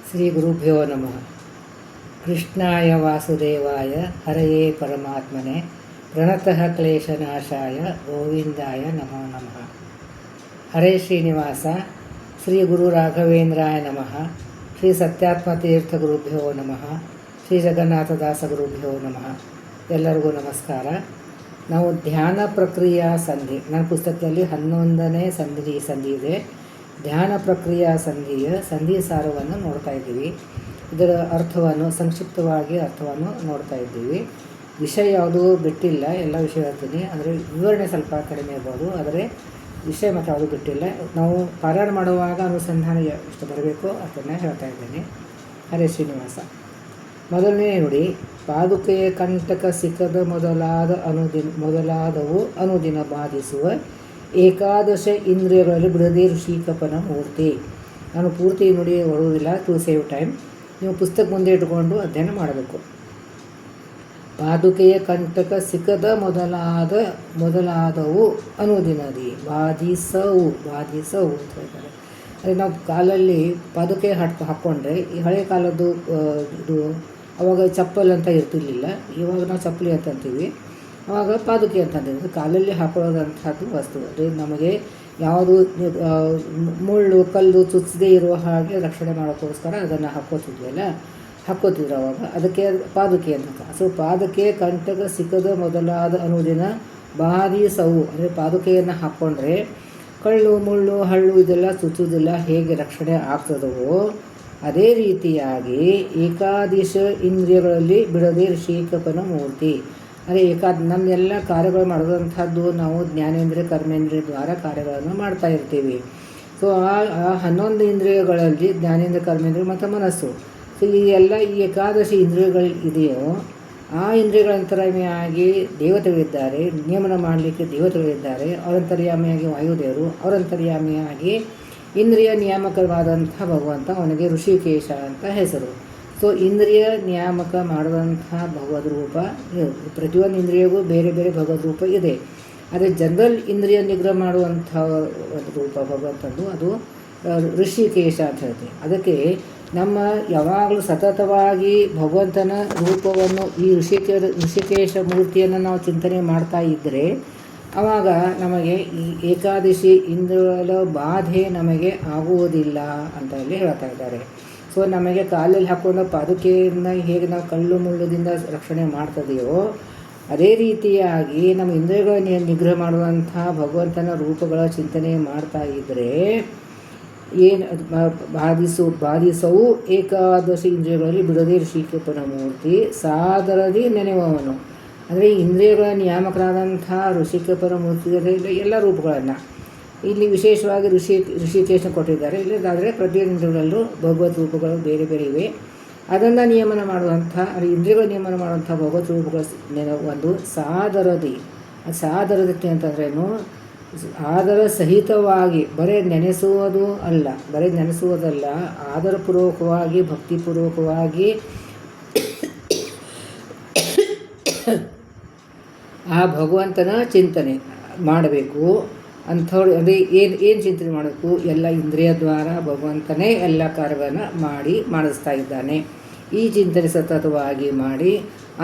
ಶ್ರೀ ಗುರುಭ್ಯೋ ನಮಃ. ಕೃಷ್ಣಾಯ ವಾಸುದೇವಾಯ ಹರಯೇ ಪರಮಾತ್ಮನೆ ಪ್ರಣತಃ ಕ್ಲೇಶನಾಶಾಯ ಗೋವಿಂದಾಯ ನಮೋ ನಮಃ. ಹರೇ ಶ್ರೀನಿವಾಸ. ಶ್ರೀ ಗುರು ರಾಘವೇಂದ್ರಾಯ ನಮಃ. ಶ್ರೀ ಸತ್ಯಾತ್ಮತೀರ್ಥ ಗುರುಭ್ಯೋ ನಮಃ. ಶ್ರೀ ಜಗನ್ನಾಥದಾಸ ಗುರುಭ್ಯೋ ನಮಃ. ಎಲ್ಲರಿಗೂ ನಮಸ್ಕಾರ. ನಾವು ಧ್ಯಾನ ಪ್ರಕ್ರಿಯಾ ಸಂಧಿ, ನನ್ನ ಪುಸ್ತಕದಲ್ಲಿ 11ನೇ ಸಂಧಿ ಇದೆ. ಧ್ಯಾನ ಪ್ರಕ್ರಿಯಾ ಸಂಧಿಯ ಸಂಧಿ ಸಾರವನ್ನು ನೋಡ್ತಾ ಇದ್ದೀವಿ. ಇದರ ಅರ್ಥವನ್ನು ಸಂಕ್ಷಿಪ್ತವಾಗಿ ನೋಡ್ತಾ ಇದ್ದೀವಿ. ವಿಷಯ ಯಾವುದೂ ಬಿಟ್ಟಿಲ್ಲ, ಎಲ್ಲ ವಿಷಯ ಹೇಳ್ತೀನಿ. ಅಂದರೆ ವಿವರಣೆ ಸ್ವಲ್ಪ ಕಡಿಮೆ ಇರ್ಬೋದು, ಆದರೆ ವಿಷಯ ಮತ್ತು ಯಾವುದೂ ಬಿಟ್ಟಿಲ್ಲ. ನಾವು ಪಾರಾಯಣ ಮಾಡುವಾಗ ಅನುಸಂಧಾನ ಎಷ್ಟು ಬರಬೇಕೋ ಅದನ್ನು ಹೇಳ್ತಾ ಇದ್ದೇನೆ. ಹರೇ ಶ್ರೀನಿವಾಸ. ಮೊದಲನೇ ನುಡಿ, ಪಾದುಕೆಯ ಕಂಟಕ ಸಿಕ್ಕದ ಮೊದಲಾದವು ಅನುದಿನ ಬಾಧಿಸುವ ಏಕಾದಶ ಇಂದ್ರಿಯಗಳಲ್ಲಿ ಬಿಡದೆ ಋಷಿಕಪನ ಮೂರ್ತಿ. ನಾನು ಪೂರ್ತಿ ನುಡಿ ಬರುವುದಿಲ್ಲ, ಟು ಸೇವ್ ಟೈಮ್. ನೀವು ಪುಸ್ತಕ ಮುಂದೆ ಇಟ್ಕೊಂಡು ಅಧ್ಯಯನ ಮಾಡಬೇಕು. ಪಾದುಕೆಯ ಕಂಟಕ ಸಿಕ್ಕದ ಮೊದಲಾದವು ಅನುದಿನದಿ ಬಾಧಿಸವು ಅಂತ ಹೇಳ್ತಾರೆ. ಅದೇ ನಾವು ಕಾಲಲ್ಲಿ ಪಾದುಕೆ ಹಾಕ್ಕೊಂಡ್ರೆ, ಈ ಹಳೆಯ ಕಾಲದ್ದು ಇದು ಅವಾಗ ಚಪ್ಪಲ್ ಅಂತ ಇರ್ತಿರ್ಲಿಲ್ಲ. ಇವಾಗ ನಾವು ಚಪ್ಪಲಿ ಅಂತ ಅಂತೀವಿ, ಆವಾಗ ಪಾದುಕೆ ಅಂತಂದಿದ್ದು ಕಾಲಲ್ಲಿ ಹಾಕೊಳ್ಳೋದಂಥದ್ದು ವಸ್ತು. ಅಂದರೆ ನಮಗೆ ಯಾವುದು ಮುಳ್ಳು ಕಲ್ಲು ಚುಚ್ಚದೇ ಇರುವ ಹಾಗೆ ರಕ್ಷಣೆ ಮಾಡೋಕ್ಕೋಸ್ಕರ ಅದನ್ನು ಹಾಕ್ಕೋತಿದ್ರು ಅವಾಗ. ಅದಕ್ಕೆ ಪಾದುಕೆ ಅಂತ. ಸೊ ಪಾದುಕೆ ಕಂಟಕ ಸಿಕ್ಕದ ಮೊದಲಾದ ಅನುದಿನ ಬಾಧಿಸವು. ಅಂದರೆ ಪಾದುಕೆಯನ್ನು ಹಾಕ್ಕೊಂಡ್ರೆ ಕಳ್ಳು ಮುಳ್ಳು ಹಳ್ಳು ಇದೆಲ್ಲ ಚುಚ್ಚುವುದಿಲ್ಲ. ಹೇಗೆ ರಕ್ಷಣೆ ಆಗ್ತದವೋ ಅದೇ ರೀತಿಯಾಗಿ ಏಕಾದಶ ಇಂದ್ರಿಯಗಳಲ್ಲಿ ಬಿಡದೆ ಋಷಿಕಪನ ಮೂರ್ತಿ. ಅದೇ ನಮ್ಮೆಲ್ಲ ಕಾರ್ಯಗಳು ಮಾಡೋದಂಥದ್ದು ನಾವು ಜ್ಞಾನೇಂದ್ರಿಯ ಕರ್ಮೇಂದ್ರಿಯ ದ್ವಾರ ಕಾರ್ಯಗಳನ್ನು ಮಾಡ್ತಾ ಇರ್ತೀವಿ. ಸೊ ಆ 11 ಇಂದ್ರಿಯಗಳಲ್ಲಿ ಜ್ಞಾನೇಂದ್ರಿಯ ಕರ್ಮೇಂದ್ರಿಯ ಮತ್ತು ಮನಸ್ಸು. ಸೊ ಈ ಏಕಾದಶಿ ಇಂದ್ರಿಯಗಳು ಇದೆಯೋ ಆ ಇಂದ್ರಿಯಗಳಂತರ್ಯಾಮಿಯಾಗಿ ದೇವತೆಗಳಿದ್ದಾರೆ, ನಿಯಮನ ಮಾಡಲಿಕ್ಕೆ ದೇವತೆಗಳಿದ್ದಾರೆ. ಅವರಂತರ್ಯಾಮಿಯಾಗಿ ವಾಯುದೇವರು, ಅವರಂತರ್ಯಾಮಿಯಾಗಿ ಇಂದ್ರಿಯ ನಿಯಾಮಕವಾದಂಥ ಭಗವಂತ, ಅವನಿಗೆ ಋಷಿಕೇಶ ಅಂತ ಹೆಸರು. ಸೊ ಇಂದ್ರಿಯ ನಿಯಾಮಕ ಮಾಡುವಂಥ ಭಗವದ್ ರೂಪ, ಪ್ರತಿಯೊಂದು ಇಂದ್ರಿಯಗೂ ಬೇರೆ ಬೇರೆ ಭಗವದ್ ರೂಪ ಇದೆ. ಆದರೆ ಜನರಲ್ ಇಂದ್ರಿಯ ನಿಗ್ರಹ ಮಾಡುವಂಥ ಒಂದು ರೂಪ ಭಗವಂತದ್ದು, ಅದು ಋಷಿಕೇಶ ಅಂತ ಹೇಳ್ತೀವಿ. ಅದಕ್ಕೆ ನಮ್ಮ ಯಾವಾಗಲೂ ಸತತವಾಗಿ ಭಗವಂತನ ರೂಪವನ್ನು, ಈ ಋಷಿಕೇಶ ಮೂರ್ತಿಯನ್ನು ನಾವು ಚಿಂತನೆ ಮಾಡ್ತಾ ಇದ್ದರೆ ಆವಾಗ ನಮಗೆ ಈ ಏಕಾದಶಿ ಇಂದ್ರಿಯಗಳ ಬಾಧೆ ನಮಗೆ ಆಗುವುದಿಲ್ಲ ಅಂತ ಹೇಳಿ ಹೇಳ್ತಾ ಇದ್ದಾರೆ. ಸೊ ನಮಗೆ ಕಾಲಲ್ಲಿ ಹಾಕ್ಕೊಂಡು ಪಾದುಕೆಯನ್ನು ಹೇಗೆ ನಾವು ಕಲ್ಲು ಮುಳ್ಳುದಿಂದ ರಕ್ಷಣೆ ಮಾಡ್ತದೆಯೋ ಅದೇ ರೀತಿಯಾಗಿ ನಮ್ಮ ಇಂದ್ರಿಯಗಳ ನಿಗ್ರಹ ಮಾಡುವಂಥ ಭಗವಂತನ ರೂಪಗಳ ಚಿಂತನೆ ಮಾಡ್ತಾ ಇದ್ದರೆ ಬಾಧಿಸವು ಏಕಾದಶಿ ಇಂದ್ರಿಯಗಳಲ್ಲಿ ಬಿಡದೆ ಋಷಿಕಪನ ಮೂರ್ತಿ ಸಾದರದಿ ನೆನೆಯುವವನು. ಅಂದರೆ ಇಂದ್ರಿಯಗಳ ನಿಯಾಮಕರಾದಂಥ ಋಷಿಕಪನ ಮೂರ್ತಿಗಳಲ್ಲಿ ಎಲ್ಲ ರೂಪಗಳನ್ನು ಇಲ್ಲಿ ವಿಶೇಷವಾಗಿ ಋಷಿಕೇಶ ಕೊಟ್ಟಿದ್ದಾರೆ. ಇಲ್ಲದಾದರೆ ಪ್ರತಿಯೊಂದು ಇಂದ್ರಿಯಗಳಲ್ಲೂ ಭಗವತ್ ರೂಪಗಳು ಬೇರೆ ಬೇರೆ ಇವೆ. ಅದನ್ನು ನಿಯಮನ ಮಾಡುವಂಥ, ಇಂದ್ರಿಯಗಳ ನಿಯಮನ ಮಾಡುವಂಥ ಭಗವತ್ ರೂಪಗಳ ಒಂದು ಸಾದರದಿ. ಸಾದರದಕ್ಕೆ ಅಂತಂದ್ರೇನು, ಆದರ ಸಹಿತವಾಗಿ ಬರೀ ನೆನೆಸುವುದಲ್ಲ, ಆದರಪೂರ್ವಕವಾಗಿ ಭಕ್ತಿಪೂರ್ವಕವಾಗಿ ಆ ಭಗವಂತನ ಚಿಂತನೆ ಮಾಡಬೇಕು. ಅಂಥವ್ರು ಅದೇ ಏನು ಚಿಂತನೆ ಮಾಡಬೇಕು, ಎಲ್ಲ ಇಂದ್ರಿಯ ದ್ವಾರ ಭಗವಂತನೇ ಎಲ್ಲ ಕಾರ್ಯಗಳನ್ನು ಮಾಡಿಸ್ತಾ ಇದ್ದಾನೆ. ಈ ಚಿಂತನೆ ಸತತವಾಗಿ ಮಾಡಿ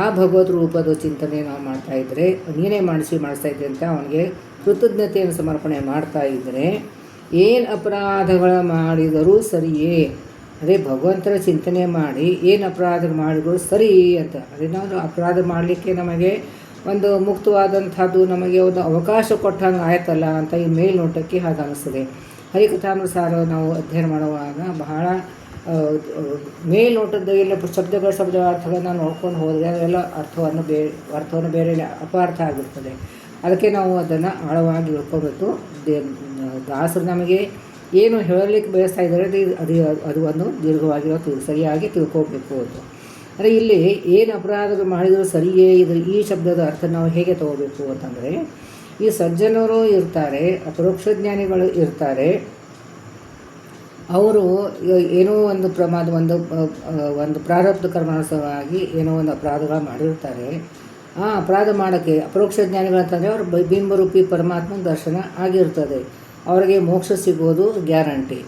ಆ ಭಗವದ್ ರೂಪದ ಚಿಂತನೆ ನಾವು ಮಾಡ್ತಾ ಇದ್ದರೆ, ನೀನೇ ಮಾಡಿಸ್ತಾ ಇದ್ದೆ ಅಂತ ಅವನಿಗೆ ಕೃತಜ್ಞತೆಯನ್ನು ಸಮರ್ಪಣೆ ಮಾಡ್ತಾ ಇದ್ದರೆ, ಏನು ಅಪರಾಧಗಳ ಮಾಡಿದರೂ ಸರಿಯೇ. ಅದೇ ಭಗವಂತನ ಚಿಂತನೆ ಮಾಡಿ ಏನು ಅಪರಾಧ ಮಾಡಿದರೂ ಸರಿ ಅಂತ. ಅದೇ ನಾವು ಅಪರಾಧ ಮಾಡಲಿಕ್ಕೆ ನಮಗೆ ಒಂದು ಮುಕ್ತವಾದಂಥದ್ದು, ನಮಗೆ ಒಂದು ಅವಕಾಶ ಕೊಟ್ಟಂಗೆ ಆಯ್ತಲ್ಲ ಅಂತ ಈ ಮೇಲ್ನೋಟಕ್ಕೆ ಹಾಗೆ ಅನಿಸ್ತದೆ. ಹರಿಕಥಾಮೃತಸಾರ ನಾವು ಅಧ್ಯಯನ ಮಾಡುವಾಗ ಬಹಳ ಮೇಲ್ನೋಟದ ಎಲ್ಲ ಶಬ್ದ ಅರ್ಥಗಳನ್ನು ನೋಡ್ಕೊಂಡು ಹೋದರೆ ಅದೆಲ್ಲ ಅರ್ಥವನ್ನು ಬೇರೆ ಅಪಾರ್ಥ ಆಗಿರ್ತದೆ. ಅದಕ್ಕೆ ನಾವು ಅದನ್ನು ಆಳವಾಗಿ ತಿಳ್ಕೊಬೇಕು. ದಾಸರು ನಮಗೆ ಏನು ಹೇಳಲಿಕ್ಕೆ ಬಯಸ್ತಾ ಇದ್ದಾರೆ ಅದು ಒಂದು ದೀರ್ಘವಾಗಿರೋ ಸರಿಯಾಗಿ ತಿಳ್ಕೋಬೇಕು ಅಂತ. ಅಂದರೆ ಇಲ್ಲಿ ಏನು ಅಪರಾಧಗಳು ಮಾಡಿದರೂ ಸರಿಯೇ, ಈ ಶಬ್ದದ ಅರ್ಥ ನಾವು ಹೇಗೆ ತಗೋಬೇಕು ಅಂತಂದರೆ, ಈ ಸಜ್ಜನರು ಇರ್ತಾರೆ, ಅಪರೋಕ್ಷ ಜ್ಞಾನಿಗಳು ಇರ್ತಾರೆ. ಅವರು ಏನೋ ಒಂದು ಒಂದು ಪ್ರಾರಬ್ಧ ಕರ್ಮಾನುಸಾರವಾಗಿ ಏನೋ ಒಂದು ಅಪರಾಧಗಳು ಮಾಡಿರ್ತಾರೆ. ಆ ಅಪರಾಧ ಮಾಡೋಕ್ಕೆ ಅಪರೋಕ್ಷ ಜ್ಞಾನಿಗಳಂತಂದರೆ ಅವ್ರ ಬಿಂಬರೂಪಿ ಪರಮಾತ್ಮನ ದರ್ಶನ ಆಗಿರ್ತದೆ. ಅವರಿಗೆ ಮೋಕ್ಷ ಸಿಗೋದು ಗ್ಯಾರಂಟಿ.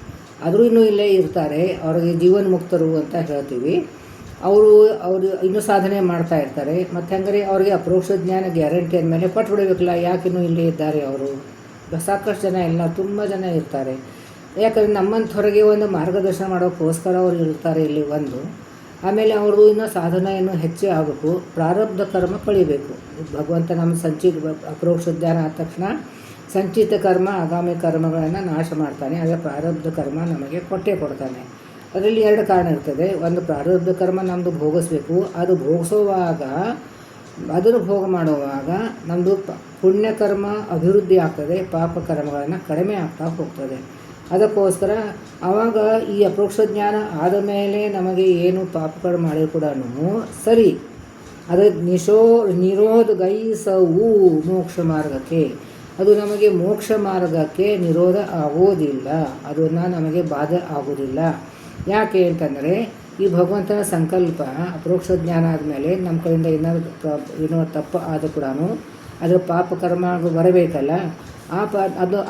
ಆದರೂ ಇನ್ನೂ ಇಲ್ಲೇ ಇರ್ತಾರೆ, ಅವ್ರಿಗೆ ಜೀವನ್ ಮುಕ್ತರು ಅಂತ ಹೇಳ್ತೀವಿ. ಅವರು ಇನ್ನೂ ಸಾಧನೆ ಮಾಡ್ತಾ ಇರ್ತಾರೆ. ಮತ್ತು ಹಂಗಾರೆ ಅವ್ರಿಗೆ ಅಪರೋಕ್ಷ ಜ್ಞಾನ ಗ್ಯಾರಂಟಿ ಅಂದಮೇಲೆ ಪಟ್ಟು ಬಿಡಬೇಕಲ್ಲ, ಯಾಕಿನ್ನೂ ಇಲ್ಲೇ ಇದ್ದಾರೆ ಅವರು. ಸಾಕಷ್ಟು ಜನ ಎಲ್ಲ ತುಂಬ ಜನ ಇರ್ತಾರೆ. ಯಾಕಂದರೆ ನಮ್ಮಂಥವ್ರಿಗೆ ಒಂದು ಮಾರ್ಗದರ್ಶನ ಮಾಡೋಕ್ಕೋಸ್ಕರ ಅವ್ರು ಇರ್ತಾರೆ ಇಲ್ಲಿ ಒಂದು. ಆಮೇಲೆ ಅವರು ಇನ್ನೂ ಸಾಧನ ಇನ್ನೂ ಹೆಚ್ಚೇ ಆಗಬೇಕು, ಪ್ರಾರಬ್ಧ ಕರ್ಮ ಕಳಿಬೇಕು. ಭಗವಂತ ನಮ್ಮ ಅಪರೋಕ್ಷ ಜ್ಞಾನ ಆದ ತಕ್ಷಣ ಸಂಚಿತ ಕರ್ಮ ಆಗಾಮಿ ಕರ್ಮಗಳನ್ನು ನಾಶ ಮಾಡ್ತಾನೆ. ಅದೇ ಪ್ರಾರಬ್ಧ ಕರ್ಮ ನಮಗೆ ಕೊಡ್ತಾನೆ. ಅದರಲ್ಲಿ 2 ಕಾರಣ ಇರ್ತದೆ. ಒಂದು, ಪ್ರಾರಬ್ಧ ಕರ್ಮ ನಮ್ಮದು ಭೋಗಿಸ್ಬೇಕು. ಅದು ಭೋಗಿಸುವಾಗ, ಅದನ್ನು ಭೋಗ ಮಾಡುವಾಗ ನಮ್ಮದು ಪುಣ್ಯಕರ್ಮ ಅಭಿವೃದ್ಧಿ ಆಗ್ತದೆ, ಪಾಪ ಕರ್ಮಗಳನ್ನು ಕಡಿಮೆ ಆಗ್ತಾ ಹೋಗ್ತದೆ. ಅದಕ್ಕೋಸ್ಕರ ಆವಾಗ ಈ ಅಪರೋಕ್ಷ ಜ್ಞಾನ ಆದ ಮೇಲೆ ನಮಗೆ ಏನು ಪಾಪಗಳು ಮಾಡಿ ಕೂಡ ಸರಿ, ಅದು ನಿರೋಧ ಗೈಸವು ಮೋಕ್ಷ ಮಾರ್ಗಕ್ಕೆ. ಅದು ನಮಗೆ ಮೋಕ್ಷ ಮಾರ್ಗಕ್ಕೆ ನಿರೋಧ ಆಗೋದಿಲ್ಲ, ಅದನ್ನು ನಮಗೆ ಬಾಧೆ ಆಗೋದಿಲ್ಲ. ಯಾಕೆ ಅಂತಂದರೆ ಈ ಭಗವಂತನ ಸಂಕಲ್ಪ ಅಪರೋಕ್ಷ ಜ್ಞಾನ ಆದಮೇಲೆ ನಮ್ಮ ಕಡೆಯಿಂದ ಏನೋ ತಪ್ಪು ಆದರೂ ಕೂಡ ಅದರ ಪಾಪ ಕರ್ಮ ಬರಬೇಕಲ್ಲ.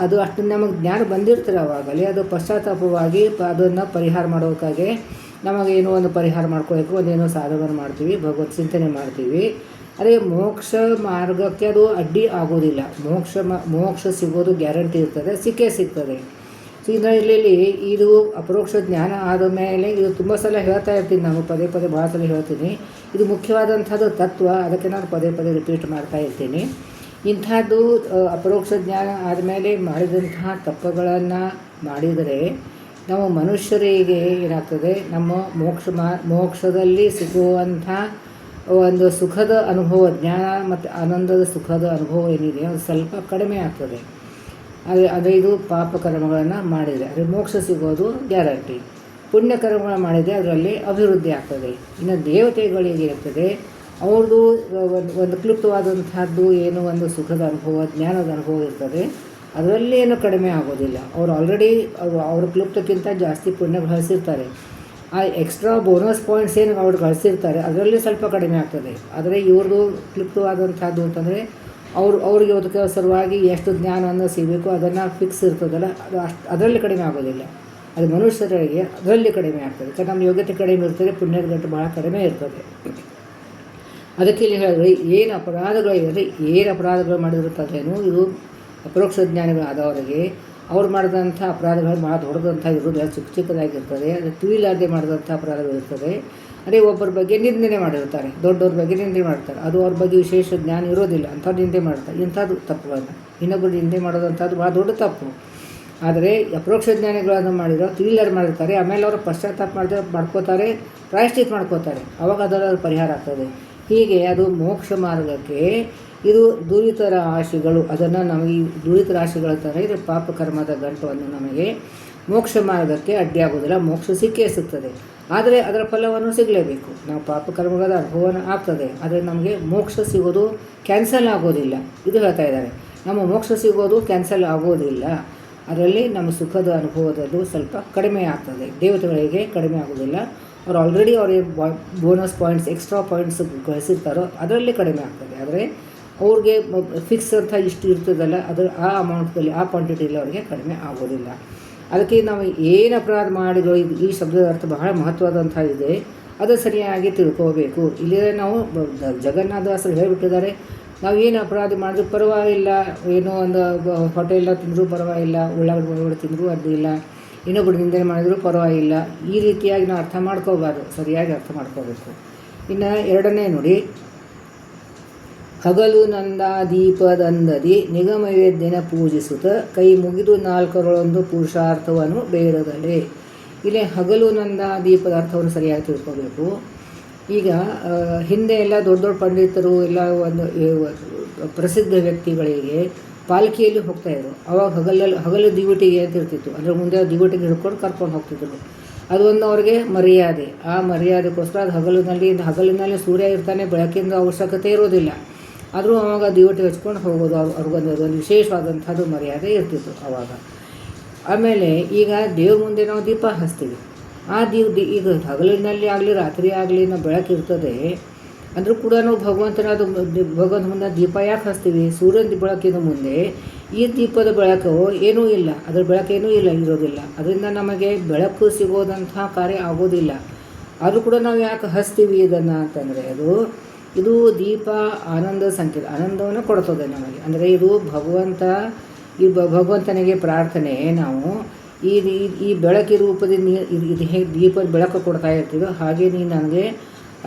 ಅದು ಅಷ್ಟು ನಮಗೆ ಜ್ಞಾನ ಬಂದಿರ್ತಾರೆ. ಆವಾಗಲೇ ಅದು ಪಶ್ಚಾತ್ತಾಪವಾಗಿ ಅದನ್ನು ಪರಿಹಾರ ಮಾಡೋಕ್ಕಾಗಿ ನಮಗೇನೋ ಒಂದು ಪರಿಹಾರ ಮಾಡ್ಕೊಳ್ಳೋಕೆ ಒಂದೇನೋ ಸಾಧನೆ ಮಾಡ್ತೀವಿ, ಭಗವತ್ ಚಿಂತನೆ ಮಾಡ್ತೀವಿ. ಅದೇ ಮೋಕ್ಷ ಮಾರ್ಗಕ್ಕೆ ಅದು ಅಡ್ಡಿ ಆಗೋದಿಲ್ಲ. ಮೋಕ್ಷ ಸಿಗೋದು ಗ್ಯಾರಂಟಿ ಇರ್ತದೆ, ಸಿಗ್ತದೆ. ಸೊ ಇದರಲ್ಲಿ ಇದು ಅಪರೋಕ್ಷ ಜ್ಞಾನ ಆದ ಮೇಲೆ ಇದು ತುಂಬ ಸಲ ಹೇಳ್ತಾ ಇರ್ತೀನಿ, ನಾನು ಪದೇ ಭಾಳ ಸಲ ಹೇಳ್ತೀನಿ. ಇದು ಮುಖ್ಯವಾದಂಥದ್ದು ತತ್ವ, ಅದಕ್ಕೆ ನಾನು ಪದೇ ರಿಪೀಟ್ ಮಾಡ್ತಾ ಇರ್ತೀನಿ. ಇಂಥದ್ದು ಅಪರೋಕ್ಷ ಜ್ಞಾನ ಆದಮೇಲೆ ಮಾಡಿದಂತಹ ತಪ್ಪುಗಳನ್ನು ಮಾಡಿದರೆ ನಾವು ಮನುಷ್ಯರಿಗೆ ಏನಾಗ್ತದೆ, ನಮ್ಮ ಮೋಕ್ಷದಲ್ಲಿ ಸಿಗುವಂಥ ಒಂದು ಸುಖದ ಅನುಭವ, ಜ್ಞಾನ ಮತ್ತು ಆನಂದದ ಸುಖದ ಅನುಭವ ಏನಿದೆ ಅದು ಸ್ವಲ್ಪ ಕಡಿಮೆ ಆಗ್ತದೆ. ಆದರೆ ಇದು ಪಾಪ ಕರ್ಮಗಳನ್ನು ಮಾಡಿದರೆ ಅದೇ ಮೋಕ್ಷ ಸಿಗೋದು ಗ್ಯಾರಂಟಿ. ಪುಣ್ಯಕರ್ಮಗಳು ಮಾಡಿದರೆ ಅದರಲ್ಲಿ ಅಭಿವೃದ್ಧಿ ಆಗ್ತದೆ. ಇನ್ನು ದೇವತೆಗಳಿಗೆ ಇರ್ತದೆ, ಅವ್ರದ್ದು ಒಂದು ಕ್ಲುಪ್ತವಾದಂಥದ್ದು ಏನು ಒಂದು ಸುಖದ ಅನುಭವ, ಜ್ಞಾನದ ಅನುಭವ ಇರ್ತದೆ, ಅದರಲ್ಲಿ ಏನು ಕಡಿಮೆ ಆಗೋದಿಲ್ಲ. ಅವರು ಆಲ್ರೆಡಿ ಅವ್ರ ಕ್ಲುಪ್ತಕ್ಕಿಂತ ಜಾಸ್ತಿ ಪುಣ್ಯ ಗಳಿಸಿರ್ತಾರೆ. ಆ ಎಕ್ಸ್ಟ್ರಾ ಬೋನಸ್ ಪಾಯಿಂಟ್ಸ್ ಏನು ಅವ್ರು ಗಳಿಸಿರ್ತಾರೆ ಅದರಲ್ಲಿ ಸ್ವಲ್ಪ ಕಡಿಮೆ ಆಗ್ತದೆ. ಆದರೆ ಇವ್ರದ್ದು ಕ್ಲುಪ್ತವಾದಂಥದ್ದು ಅಂತಂದರೆ ಅವ್ರಿಗೆ ಅದಕ್ಕೆ ಸಲುವಾಗಿ ಎಷ್ಟು ಜ್ಞಾನವನ್ನು ಸಿಗಬೇಕು ಅದನ್ನು ಫಿಕ್ಸ್ ಇರ್ತದಲ್ಲ, ಅದರಲ್ಲಿ ಕಡಿಮೆ ಆಗೋದಿಲ್ಲ. ಅದು ಮನುಷ್ಯರಿಗೆ ಅದರಲ್ಲಿ ಕಡಿಮೆ ಆಗ್ತದೆ. ಯಾಕಂದ್ರೆ ನಮ್ಮ ಯೋಗ್ಯತೆ ಕಡಿಮೆ ಇರ್ತದೆ, ಪುಣ್ಯದ ಗಂಟು ಭಾಳ ಕಡಿಮೆ ಇರ್ತದೆ. ಅದಕ್ಕೆ ಇಲ್ಲಿ ಹೇಳಿದ್ರೆ ಏನು ಅಪರಾಧಗಳು ಮಾಡಿರುತ್ತದೇನು, ಇದು ಅಪರೋಕ್ಷ ಜ್ಞಾನಿಗಳಾದವರಿಗೆ ಅವ್ರು ಮಾಡಿದಂಥ ಅಪರಾಧಗಳು ಭಾಳ ದೊಡ್ಡದಂಥ ಇರೋದು, ಚಿಕ್ಕದಾಗಿರ್ತದೆ. ಅದು ತಿಳಿಲಾರದೆ ಮಾಡಿದಂಥ ಅಪರಾಧಗಳಿರ್ತದೆ. ಅದೇ ಒಬ್ಬರ ಬಗ್ಗೆ ನಿಂದನೆ ಮಾಡಿರ್ತಾರೆ, ದೊಡ್ಡವ್ರ ಬಗ್ಗೆ ನಿಂದನೆ ಮಾಡ್ತಾರೆ, ಅದು ಅವ್ರ ಬಗ್ಗೆ ವಿಶೇಷ ಜ್ಞಾನ ಇರೋದಿಲ್ಲ, ಅಂಥದ್ದು ನಿಂದೆ ಮಾಡ್ತಾರೆ. ಇಂಥದ್ದು ತಪ್ಪುಗಳನ್ನು ಇನ್ನೊಬ್ಬರು ನಿಂದೆ ಮಾಡೋದಂಥದ್ದು ಭಾಳ ದೊಡ್ಡ ತಪ್ಪು. ಆದರೆ ಅಪರೋಕ್ಷ ಜ್ಞಾನಿಗಳನ್ನು ಮಾಡಿರೋ ತಿಳಿಲಾರ ಮಾಡಿರ್ತಾರೆ, ಆಮೇಲೆ ಅವರು ಪಶ್ಚಾತ್ತಾಪ ಮಾಡ್ಕೋತಾರೆ, ಪ್ರಾಯಶ್ಚಿತ್ ಮಾಡ್ಕೋತಾರೆ, ಅವಾಗ ಅದರ ಪರಿಹಾರ ಆಗ್ತದೆ. ಹೀಗೆ ಅದು ಮೋಕ್ಷ ಮಾರ್ಗಕ್ಕೆ ಇದು ದುರಿತ ರಾಶಿಗಳು, ಅದನ್ನು ನಮಗೆ ದುರಿತ ರಾಶಿಗಳ ಥರ ಇದು ಪಾಪ ಕರ್ಮದ ಗಂಟವನ್ನು ನಮಗೆ ಮೋಕ್ಷ ಮಾರ್ಗಕ್ಕೆ ಅಡ್ಡಿಯಾಗೋದಿಲ್ಲ, ಮೋಕ್ಷ ಸಿಗ್ತದೆ. ಆದರೆ ಅದರ ಫಲವನ್ನು ಸಿಗಲೇಬೇಕು. ನಾವು ಪಾಪ ಕರ್ಮಗಳ ಅನುಭವನ ಆಗ್ತದೆ, ಆದರೆ ನಮಗೆ ಮೋಕ್ಷ ಸಿಗೋದು ಕ್ಯಾನ್ಸಲ್ ಆಗೋದಿಲ್ಲ. ಇದು ಹೇಳ್ತಾ ಇದ್ದಾರೆ, ನಮ್ಮ ಮೋಕ್ಷ ಸಿಗೋದು ಕ್ಯಾನ್ಸಲ್ ಆಗೋದಿಲ್ಲ, ಅದರಲ್ಲಿ ನಮ್ಮ ಸುಖದ ಅನುಭವದಲ್ಲೂ ಸ್ವಲ್ಪ ಕಡಿಮೆ ಆಗ್ತದೆ. ದೇವತೆಗಳಿಗೆ ಕಡಿಮೆ ಆಗೋದಿಲ್ಲ, ಅವ್ರು ಆಲ್ರೆಡಿ ಅವ್ರಿಗೆ ಬೋನಸ್ ಪಾಯಿಂಟ್ಸ್, ಎಕ್ಸ್ಟ್ರಾ ಪಾಯಿಂಟ್ಸ್ ಗಳಿಸಿರ್ತಾರೋ ಅದರಲ್ಲಿ ಕಡಿಮೆ ಆಗ್ತದೆ. ಆದರೆ ಅವ್ರಿಗೆ ಫಿಕ್ಸ್ ಅಂತ ಇಷ್ಟು ಇರ್ತದಲ್ಲ, ಅದರ ಆ ಅಮೌಂಟ್ದಲ್ಲಿ ಆ ಕ್ವಾಂಟಿಟಿಯಲ್ಲಿ ಅವರಿಗೆ ಕಡಿಮೆ ಆಗೋದಿಲ್ಲ. ಅದಕ್ಕೆ ನಾವು ಏನು ಅಪರಾಧ ಮಾಡಿದೋ, ಈ ಶಬ್ದದ ಅರ್ಥ ಬಹಳ ಮಹತ್ವದಂಥ ಇದೆ, ಅದು ಸರಿಯಾಗಿ ತಿಳ್ಕೋಬೇಕು. ಇಲ್ಲೇ ನಾವು ಜಗನ್ನಾಥದಾಸರು ಹೇಳಿಬಿಟ್ಟಿದ್ದಾರೆ, ನಾವು ಏನು ಅಪರಾಧ ಮಾಡಿದ್ರೂ ಪರವಾಗಿಲ್ಲ, ಏನೋ ಒಂದು ಹೋಟೆಲ್ಲ ತಿಂದರೂ ಪರವಾಗಿಲ್ಲ, ಉಳ್ಳಾಗಡ್ಡೆ ತಿಂದರೂ ಅಡ್ಡಿಲ್ಲ, ಇನ್ನೊಬ್ಬರು ನಿಂದನೆ ಮಾಡಿದರೂ ಪರವಾಗಿಲ್ಲ. ಈ ರೀತಿಯಾಗಿ ನಾವು ಅರ್ಥ ಮಾಡ್ಕೋಬಾರ್ದು, ಸರಿಯಾಗಿ ಅರ್ಥ ಮಾಡ್ಕೋಬೇಕು. ಇನ್ನು ಎರಡನೇ ನೋಡಿ, ಹಗಲು ನಂದ ದೀಪದಂದದಿ ನಿಗಮವೇದ್ಯನ ಪೂಜಿಸುತ್ತ ಕೈ ಮುಗಿದು ನಾಲ್ಕರೊಳೊಂದು ಪುರುಷಾರ್ಥವನ್ನು ಬೇಡದಲೇ. ಇಲ್ಲಿ ಹಗಲು ನಂದ ದೀಪದ ಅರ್ಥವನ್ನು ಸರಿಯಾಗಿ ತಿಳ್ಕೋಬೇಕು. ಈಗ ಹಿಂದೆ ಎಲ್ಲ ದೊಡ್ಡ ಪಂಡಿತರು ಎಲ್ಲ ಒಂದು ಪ್ರಸಿದ್ಧ ವ್ಯಕ್ತಿಗಳಿಗೆ ಪಾಲ್ಕಿಯಲ್ಲಿ ಹೋಗ್ತಾಯಿದ್ರು. ಅವಾಗ ಹಗಲು ದಿವಟಿಗೆ ಅಂತ ಇರ್ತಿತ್ತು, ಅಂದರೆ ಮುಂದೆ ದಿವಟಿಗೆ ಹಿಡ್ಕೊಂಡು ಕರ್ಕೊಂಡು ಹೋಗ್ತಿದ್ರು. ಅದೊಂದು ಅವ್ರಿಗೆ ಮರ್ಯಾದೆ. ಆ ಮರ್ಯಾದೆಗೋಸ್ಕರ ಅದು ಹಗಲಿನಲ್ಲಿ ಸೂರ್ಯ ಇರ್ತಾನೆ, ಬೆಳಕಿಂದ ಅವಶ್ಯಕತೆ ಇರೋದಿಲ್ಲ, ಆದರೂ ಅವಾಗ ದಿವಟಿ ಹಚ್ಕೊಂಡು ಹೋಗೋದು ಅವ್ರಿಗೊಂದು ವಿಶೇಷವಾದಂಥದ್ದು ಮರ್ಯಾದೆ ಇರ್ತಿತ್ತು ಅವಾಗ. ಆಮೇಲೆ ಈಗ ದೇವ್ರ ಮುಂದೆ ನಾವು ದೀಪ ಹಚ್ತೀವಿ, ಆ ಈಗ ಹಗಲಿನಲ್ಲಿ ಆಗಲಿ ರಾತ್ರಿ ಆಗಲಿ ನಾವು ಬೆಳಕಿರ್ತದೆ, ಅಂದರೂ ಕೂಡ ನಾವು ಭಗವಂತನ ಮುಂದೆ ದೀಪ ಯಾಕೆ ಹಚ್ತೀವಿ? ಸೂರ್ಯನ ಬೆಳಕಿನ ಮುಂದೆ ಈ ದೀಪದ ಬೆಳಕು ಏನೂ ಇಲ್ಲ, ಅದರ ಬೆಳಕೇನೂ ಇರೋದಿಲ್ಲ. ಅದರಿಂದ ನಮಗೆ ಬೆಳಕು ಸಿಗೋದಂತಹ ಕಾರ್ಯ ಆಗೋದಿಲ್ಲ. ಆದರೂ ಕೂಡ ನಾವು ಯಾಕೆ ಹಚ್ತೀವಿ ಇದನ್ನು ಅಂತಂದರೆ ಇದು ದೀಪ ಆನಂದ ಸಂಕೇತ, ಆನಂದವನ್ನು ಕೊಡ್ತದೆ ನಮಗೆ. ಅಂದರೆ ಇದು ಭಗವಂತನಿಗೆ ಪ್ರಾರ್ಥನೆ. ನಾವು ಈ ಬೆಳಕಿನ ರೂಪದಿಂದ ಇದು ಹೇಗೆ ದೀಪದ ಬೆಳಕು ಕೊಡ್ತಾ ಇರ್ತೀವೋ ಹಾಗೆ ನೀನು ನನಗೆ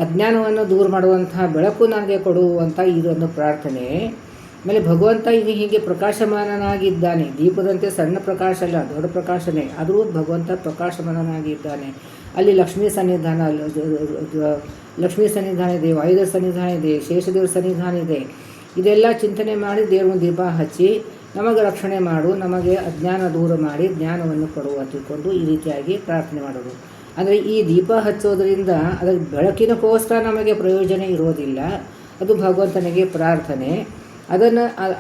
ಅಜ್ಞಾನವನ್ನು ದೂರ ಮಾಡುವಂತಹ ಬೆಳಕು ನನಗೆ ಕೊಡುವಂಥ ಇದೊಂದು ಪ್ರಾರ್ಥನೆ. ಆಮೇಲೆ ಭಗವಂತ ಈಗ ಹೀಗೆ ಪ್ರಕಾಶಮಾನನಾಗಿದ್ದಾನೆ. ದೀಪದಂತೆ ಸಣ್ಣ ಪ್ರಕಾಶ ಅಲ್ಲ, ದೊಡ್ಡ ಪ್ರಕಾಶನೇ. ಆದರೂ ಭಗವಂತ ಪ್ರಕಾಶಮಾನನಾಗಿದ್ದಾನೆ. ಅಲ್ಲಿ ಲಕ್ಷ್ಮೀ ಸನ್ನಿಧಾನ ಇದೆ, ವಾಯುದೇವ ಸನ್ನಿಧಾನ ಇದೆ, ಶೇಷದೇವ್ರ ಸನ್ನಿಧಾನ ಇದೆ. ಇದೆಲ್ಲ ಚಿಂತನೆ ಮಾಡಿ ದೇವ್ರ ದೀಪ ಹಚ್ಚಿ ನಮಗೆ ರಕ್ಷಣೆ ಮಾಡು, ನಮಗೆ ಅಜ್ಞಾನ ದೂರ ಮಾಡಿ ಜ್ಞಾನವನ್ನು ಕೊಡುವ ತಿಳ್ಕೊಂಡು ಈ ರೀತಿಯಾಗಿ ಪ್ರಾರ್ಥನೆ ಮಾಡೋದು. ಅಂದರೆ ಈ ದೀಪ ಹಚ್ಚೋದ್ರಿಂದ ಅದರ ಬೆಳಕಿನಕ್ಕೋಸ್ಕರ ನಮಗೆ ಪ್ರಯೋಜನ ಇರೋದಿಲ್ಲ. ಅದು ಭಗವಂತನಿಗೆ ಪ್ರಾರ್ಥನೆ.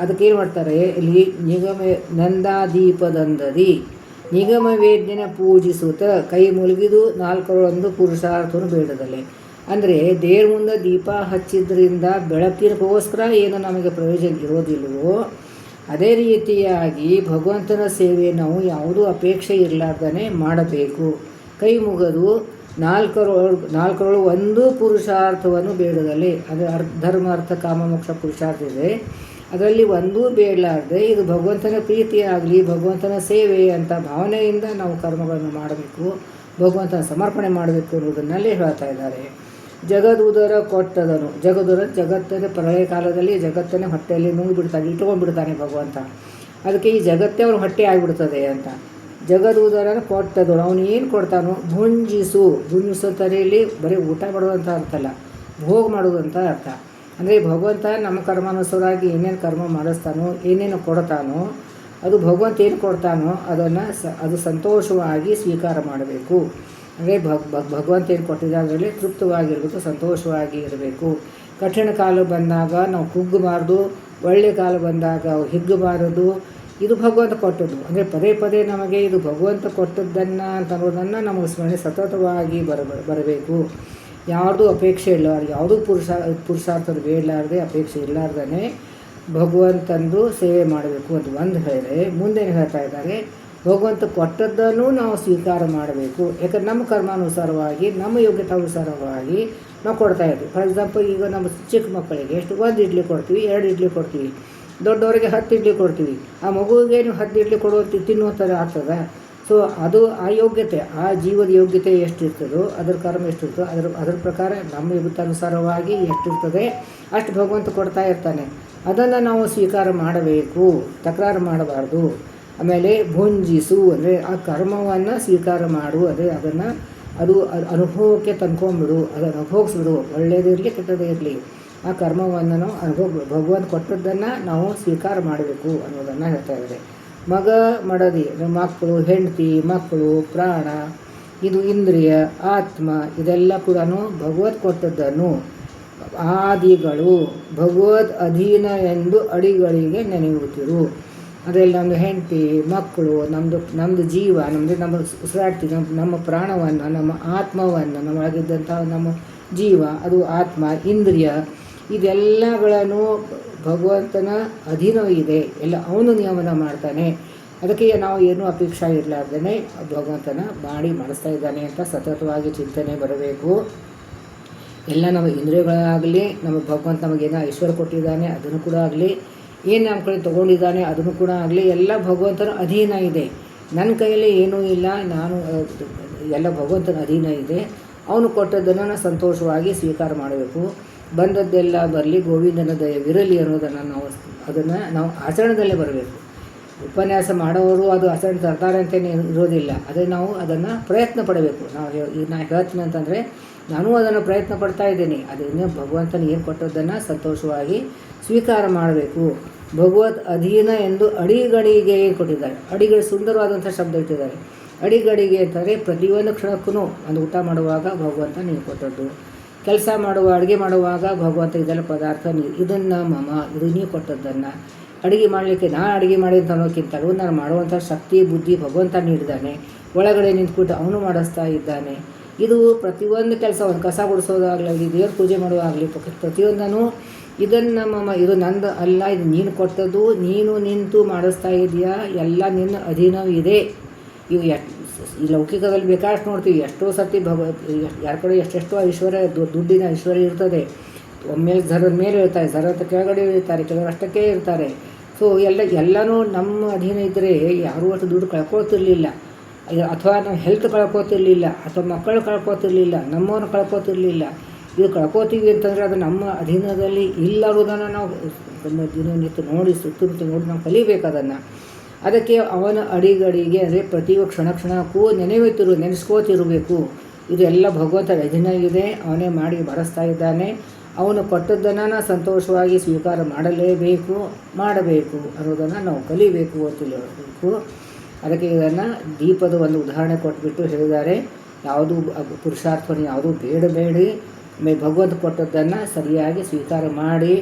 ಅದಕ್ಕೇನು ಮಾಡ್ತಾರೆ ಇಲ್ಲಿ, ನಂದಾದೀಪದಂದದಿ ನಿಗಮ ವೇದ್ಯನ ಪೂಜಿಸುತ್ತ ಕೈ ಮುಳುಗಿದು 4 ಪುರುಷಾರ್ಥವನ್ನು ಬೇಡದಲ್ಲೇ. ಅಂದರೆ ದೇವ್ರ ಮುಂದೆ ದೀಪ ಹಚ್ಚಿದ್ರಿಂದ ಬೆಳಕಿನಕ್ಕೋಸ್ಕರ ಏನು ನಮಗೆ ಪ್ರಯೋಜನ ಇರೋದಿಲ್ಲವೋ ಅದೇ ರೀತಿಯಾಗಿ ಭಗವಂತನ ಸೇವೆ ನಾವು ಯಾವುದೂ ಅಪೇಕ್ಷೆ ಇರಲಾರ್ದೇ ಮಾಡಬೇಕು. ಕೈ ಮುಗದು 4 ಪುರುಷಾರ್ಥವನ್ನು ಬೇಡದಲ್ಲಿ. ಅದು ಧರ್ಮ ಅರ್ಥ ಕಾಮ ಮೋಕ್ಷ ಪುರುಷಾರ್ಥ ಇದೆ, ಅದರಲ್ಲಿ ಒಂದೂ ಬೇಡಲಾರ್ದೆ ಇದು ಭಗವಂತನ ಪ್ರೀತಿಯಾಗಲಿ, ಭಗವಂತನ ಸೇವೆ ಅಂತ ಭಾವನೆಯಿಂದ ನಾವು ಕರ್ಮಗಳನ್ನು ಮಾಡಬೇಕು, ಭಗವಂತನ ಸಮರ್ಪಣೆ ಮಾಡಬೇಕು ಅನ್ನೋದನ್ನಲ್ಲಿ ಹೇಳ್ತಾ ಇದ್ದಾರೆ. ಜಗದುದರ ಕೊಟ್ಟದನು. ಜಗತ್ತನ್ನು ಪ್ರಳಯ ಕಾಲದಲ್ಲಿ ಜಗತ್ತನ್ನೇ ಹೊಟ್ಟೆಯಲ್ಲಿ ನುಂಗಿಬಿಡ್ತಾನೆ, ಇಟ್ಕೊಂಡ್ಬಿಡ್ತಾನೆ ಭಗವಂತ. ಅದಕ್ಕೆ ಈ ಜಗತ್ತೇ ಅವ್ರ ಹೊಟ್ಟೆ ಆಗಿಬಿಡ್ತದೆ ಅಂತ. ಜಗದುದರನ್ನು ಕೊಟ್ಟದನು. ಅವನು ಏನು ಕೊಡ್ತಾನೋ ಭುಂಜಿಸು ತಲೆಯಲ್ಲಿ ಬರೀ ಊಟ ಮಾಡೋದಂತ ಅರ್ಥ ಅಲ್ಲ, ಭೋಗ ಮಾಡೋದಂತ ಅರ್ಥ. ಅಂದರೆ ಭಗವಂತ ನಮ್ಮ ಕರ್ಮಾನುಸಾರವಾಗಿ ಏನೇನು ಕರ್ಮ ಮಾಡಿಸ್ತಾನೋ, ಏನೇನು ಕೊಡ್ತಾನೋ, ಅದು ಭಗವಂತ ಏನು ಕೊಡ್ತಾನೋ ಅದು ಸಂತೋಷವಾಗಿ ಸ್ವೀಕಾರ ಮಾಡಬೇಕು. ಅಂದರೆ ಭಗವಂತ ಏನು ಕೊಟ್ಟಿದ್ದಾಗಲೇ ತೃಪ್ತವಾಗಿರಬೇಕು, ಸಂತೋಷವಾಗಿ ಇರಬೇಕು. ಕಠಿಣ ಕಾಲ ಬಂದಾಗ ನಾವು ಕುಗ್ಗಬಾರ್ದು, ಒಳ್ಳೆಯ ಕಾಲ ಬಂದಾಗ ಹಿಗ್ಗಬಾರದು. ಇದು ಭಗವಂತ ಕೊಟ್ಟದ್ದು. ಅಂದರೆ ಪದೇ ನಮಗೆ ಇದು ಭಗವಂತ ಕೊಟ್ಟದ್ದನ್ನು ಅಂತ ಅನ್ನೋದನ್ನು ನಮಗೆ ಸ್ಮರಣೆ ಸತತವಾಗಿ ಬರಬೇಕು. ಯಾವುದೂ ಅಪೇಕ್ಷೆ ಇಲ್ಲ, ಯಾವುದೂ ಪುರುಷಾರ್ಥದ ಬೇಡಲಾರ್ದೆ, ಅಪೇಕ್ಷೆ ಇರಲಾರ್ದೇ ಭಗವಂತಂದು ಸೇವೆ ಮಾಡಬೇಕು ಅಂತ ಒಂದು ಹೇಳಿದರೆ, ಮುಂದೇನು ಹೇಳ್ತಾ ಇದ್ದಾರೆ, ಭಗವಂತ ಕೊಟ್ಟದ್ದನ್ನು ನಾವು ಸ್ವೀಕಾರ ಮಾಡಬೇಕು. ಯಾಕಂದ್ರೆ ನಮ್ಮ ಕರ್ಮಾನುಸಾರವಾಗಿ, ನಮ್ಮ ಯೋಗ್ಯತಾನುಸಾರವಾಗಿ ನಾವು ಕೊಡ್ತಾ ಇದ್ವಿ. ಫಾರ್ ಎಕ್ಸಾಂಪಲ್, ಈಗ ನಮ್ಮ ಚಿಕ್ಕ ಮಕ್ಕಳಿಗೆ 1 ಇಡ್ಲಿ ಕೊಡ್ತೀವಿ, 2 ಇಡ್ಲಿ ಕೊಡ್ತೀವಿ. ದೊಡ್ಡವರಿಗೆ 10 ಇಡ್ಲಿ ಕೊಡ್ತೀವಿ. ಆ ಮಗುವಿಗೆ ನೀವು 10 ಇಡ್ಲಿ ತಿನ್ನುವ ಥರ ಆಗ್ತದೆ. ಸೊ ಅದು ಆ ಯೋಗ್ಯತೆ, ಆ ಜೀವದ ಯೋಗ್ಯತೆ ಎಷ್ಟಿರ್ತದೋ, ಅದರ ಕರ್ಮ ಎಷ್ಟಿರ್ತದೋ ಅದರ ಪ್ರಕಾರ ನಮ್ಮ ಯೋಗ್ಯತಾನುಸಾರವಾಗಿ ಎಷ್ಟಿರ್ತದೆ ಅಷ್ಟು ಭಗವಂತ ಕೊಡ್ತಾ ಇರ್ತಾನೆ. ಅದನ್ನು ನಾವು ಸ್ವೀಕಾರ ಮಾಡಬೇಕು, ತಕರಾರು ಮಾಡಬಾರ್ದು. ಆಮೇಲೆ ಭುಂಜಿಸು ಅಂದರೆ ಆ ಕರ್ಮವನ್ನು ಸ್ವೀಕಾರ ಮಾಡು. ಅದನ್ನು ಅನುಭವಕ್ಕೆ ತಂದ್ಕೊಂಡ್ಬಿಡು, ಅದನ್ನು ಅನುಭವಿಸ್ಬಿಡು. ಒಳ್ಳೆಯದಿರಲಿ ಕೆಟ್ಟದೇ ಇರಲಿ, ಆ ಕರ್ಮವನ್ನು ನಾವು ಭಗವಂತ ಕೊಟ್ಟದ್ದನ್ನು ನಾವು ಸ್ವೀಕಾರ ಮಾಡಬೇಕು ಅನ್ನೋದನ್ನು ಹೇಳ್ತಾ ಇದ್ದಾರೆ. ಮಡದಿ ಮಕ್ಕಳು, ಹೆಂಡತಿ, ಮಕ್ಕಳು, ಪ್ರಾಣ, ಇದು ಇಂದ್ರಿಯ, ಆತ್ಮ, ಇದೆಲ್ಲ ಕೂಡ ಭಗವತ್ ಕೊಟ್ಟದ್ದನ್ನು ಆದಿಗಳು ಭಗವದ್ ಅಧೀನ ಎಂದು ಅಡಿಗಳಿಗೆ ನೆನೆಯುತ್ತಿರು. ಅದರಲ್ಲಿ ನಮ್ಮದು ಹೆಂಡತಿ, ಮಕ್ಕಳು, ನಮ್ಮದು ಜೀವ, ನಮ್ಮ ಉಸಿರಾಡ್ತೀವಿ, ನಮ್ಮ ಪ್ರಾಣವನ್ನು, ನಮ್ಮ ಆತ್ಮವನ್ನು, ನಮ್ಮೊಳಗಿದ್ದಂಥ ನಮ್ಮ ಜೀವ, ಅದು ಆತ್ಮ, ಇಂದ್ರಿಯ, ಇದೆಲ್ಲಗಳನ್ನು ಭಗವಂತನ ಅಧೀನವಿದೆ. ಎಲ್ಲ ಅವನು ನಿಯಮನ ಮಾಡ್ತಾನೆ. ಅದಕ್ಕೆ ನಾವು ಏನೂ ಅಪೇಕ್ಷೆ ಇರಲಾರ್ದೇ ಭಗವಂತನ ಮಾಡಿಸ್ತಾ ಇದ್ದಾನೆ ಅಂತ ಸತತವಾಗಿ ಚಿಂತನೆ ಬರಬೇಕು. ಎಲ್ಲ ನಮ್ಮ ಇಂದ್ರಿಯಗಳಾಗಲಿ, ನಮ್ಮ ಭಗವಂತ ನಮಗೇನೋ ಐಶ್ವರ್ಯ ಕೊಟ್ಟಿದ್ದಾನೆ ಅದನ್ನು ಕೂಡ ಆಗಲಿ, ಏನು ನಮ್ಮ ಕಡೆ ತೊಗೊಂಡಿದ್ದಾನೆ ಅದನ್ನು ಕೂಡ ಆಗಲಿ, ಎಲ್ಲ ಭಗವಂತನ ಅಧೀನ ಇದೆ. ನನ್ನ ಕೈಯಲ್ಲಿ ಏನೂ ಇಲ್ಲ, ನಾನು ಎಲ್ಲ ಭಗವಂತನ ಅಧೀನ ಇದೆ. ಅವನು ಕೊಟ್ಟದ್ದನ್ನು ಸಂತೋಷವಾಗಿ ಸ್ವೀಕಾರ ಮಾಡಬೇಕು. ಬಂದದ್ದೆಲ್ಲ ಬರಲಿ, ಗೋವಿಂದನ ದಯವಿರಲಿ ಅನ್ನೋದನ್ನು ನಾವು ಆಚರಣೆದಲ್ಲೇ ಬರಬೇಕು. ಉಪನ್ಯಾಸ ಮಾಡೋರು ಅದು ಆಚರಣೆ ತರ್ತಾರೆ ಅಂತಲೇ ಇರೋದಿಲ್ಲ. ಅದೇ ನಾವು ಅದನ್ನು ಪ್ರಯತ್ನ ಪಡಬೇಕು. ನಾನು ಹೇಳ್ತೀನಿ ಅಂತಂದರೆ ನಾನು ಅದನ್ನು ಪ್ರಯತ್ನ ಪಡ್ತಾ ಇದ್ದೀನಿ. ಅದನ್ನೇ ಭಗವಂತನ ಏನು ಕೊಟ್ಟದ್ದನ್ನು ಸಂತೋಷವಾಗಿ ಸ್ವೀಕಾರ ಮಾಡಬೇಕು. ಭಗವತ್ ಅಧೀನ ಎಂದು ಅಡಿಗಡಿಗೆ ಕೊಟ್ಟಿದ್ದಾರೆ. ಅಡಿಗಳು ಸುಂದರವಾದಂಥ ಶಬ್ದ ಇಟ್ಟಿದ್ದಾರೆ. ಅಡಿಗಡಿಗೆ ಅಂತಂದರೆ ಪ್ರತಿಯೊಂದು ಕ್ಷಣಕ್ಕೂ ಒಂದು ಊಟ ಮಾಡುವಾಗ ಭಗವಂತ ನೀವು ಕೊಟ್ಟದ್ದು, ಕೆಲಸ ಅಡುಗೆ ಮಾಡುವಾಗ ಭಗವಂತ ಇದೆಲ್ಲ ಪದಾರ್ಥ ಇದನ್ನು ಇದು ನೀವು ಕೊಟ್ಟದ್ದನ್ನು, ಅಡುಗೆ ಮಾಡಲಿಕ್ಕೆ ನಾನು ಅಡುಗೆ ಮಾಡಿದ್ದು ಅನ್ನೋಕ್ಕಿಂತಲೂ ನಾನು ಮಾಡುವಂಥ ಶಕ್ತಿ ಬುದ್ಧಿ ಭಗವಂತ ನೀಡಿದ್ದಾನೆ. ಒಳಗಡೆ ನಿಂತ್ಬಿಟ್ಟು ಅವನು ಮಾಡಿಸ್ತಾ ಇದ್ದಾನೆ. ಇದು ಪ್ರತಿಯೊಂದು ಕೆಲಸ, ಒಂದು ಕಸ ಗುಡಿಸೋದಾಗಲಿ, ದೇವ್ರ ಪೂಜೆ ಮಾಡೋದಾಗಲಿ, ಪ್ರತಿಯೊಂದನ್ನು ಇದನ್ನು ಇದು ನಂದು ಅಲ್ಲ, ಇದು ನೀನು ಕೊಟ್ಟದ್ದು, ನೀನು ನಿಂತು ಮಾಡಿಸ್ತಾ ಇದೆಯಾ, ಎಲ್ಲ ನಿನ್ನ ಅಧೀನವಿದೆ. ಇವು ಈ ಲೌಕಿಕದಲ್ಲಿ ಬೇಕಾಷ್ಟು ನೋಡ್ತೀವಿ, ಎಷ್ಟೋ ಸರ್ತಿ ಯಾರ ಕಡೆ ಎಷ್ಟೆಷ್ಟೋ ಐಶ್ವರ್ಯ, ದುಡ್ಡಿನ ಐಶ್ವರ್ಯ ಇರ್ತದೆ. ಒಮ್ಮೆಲೆ ಝರದ ಮೇಲೆ ಇರ್ತಾರೆ, ಝರದ ಕೆಳಗಡೆ ಇರ್ತಾರೆ, ಕೆಲವರು ಅಷ್ಟಕ್ಕೆ ಇರ್ತಾರೆ. ಸೊ ಎಲ್ಲನೂ ನಮ್ಮ ಅಧೀನ ಇದ್ದರೆ ಯಾರೂ ಅಷ್ಟು ದುಡ್ಡು ಕಳ್ಕೊಳ್ತಿರ್ಲಿಲ್ಲ, ಅಥವಾ ನಾವು ಹೆಲ್ತ್ ಕಳ್ಕೊತಿರ್ಲಿಲ್ಲ, ಅಥವಾ ಮಕ್ಕಳು ಕಳ್ಕೊತಿರ್ಲಿಲ್ಲ, ನಮ್ಮವ್ರನ್ನ ಕಳ್ಕೊತಿರ್ಲಿಲ್ಲ. ಇದು ಕಳ್ಕೊತೀವಿ ಅಂತಂದರೆ ಅದು ನಮ್ಮ ಅಧೀನದಲ್ಲಿ ಇಲ್ಲ ಅನ್ನೋದನ್ನು ನಾವು ದಿನನಿತ್ಯ ನೋಡಿ ಸುತ್ತಮುತ್ತ ನೋಡಿ ನಾವು ಕಲಿಬೇಕು ಅದನ್ನು. ಅದಕ್ಕೆ ಅವನ ಅಡಿಗಡಿಗೆ ಅಂದರೆ ಪ್ರತಿ ಕ್ಷಣಕ್ಕೂ ನೆನೆಸ್ಕೋತಿರಬೇಕು. ಇದು ಎಲ್ಲ ಭಗವಂತನ ಅಧೀನ ಇದೆ, ಅವನೇ ಮಾಡಿ ಬರೆಸ್ತಾ ಇದ್ದಾನೆ. ಅವನು ಕೊಟ್ಟದ್ದನ್ನು ಸಂತೋಷವಾಗಿ ಸ್ವೀಕಾರ ಮಾಡಬೇಕು ಅನ್ನೋದನ್ನು ನಾವು ಕಲಿಬೇಕು ಅಂತ ಹೇಳಬೇಕು. ಅದಕ್ಕೆ ಇದನ್ನು ದೀಪದ ಒಂದು ಉದಾಹರಣೆ ಕೊಟ್ಬಿಟ್ಟು ಹೇಳಿದ್ದಾರೆ. ಯಾವುದೂ ಪುರುಷಾರ್ಥವನ್ನು ಯಾವುದೂ ಬೇಡಬೇಡಿ, ಭಗವಂತ ಕೊಟ್ಟದ್ದನ್ನು ಸರಿಯಾಗಿ ಸ್ವೀಕಾರ ಮಾಡಿ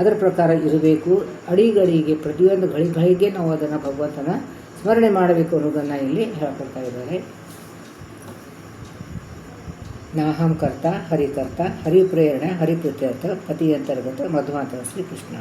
ಅದರ ಪ್ರಕಾರ ಇರಬೇಕು. ಅಡಿಗಡಿಗೆ ಪ್ರತಿಯೊಂದು ಗಳಿಗೆ ನಾವು ಅದನ್ನು ಭಗವಂತನ ಸ್ಮರಣೆ ಮಾಡಬೇಕು ಅನ್ನೋದನ್ನು ಇಲ್ಲಿ ಹೇಳ್ಕೊಳ್ತಾ ಇದ್ದಾರೆ. ನಾಹಂ ಕರ್ತ ಹರಿಕರ್ತ ಹರಿಪ್ರೇರಣೆ ಹರಿಪ್ರತ್ಯರ್ಥ ಪತಿ ಅಂತರ್ಗತ ಮಧ್ವಾಂತರ ಶ್ರೀ ಕೃಷ್ಣ.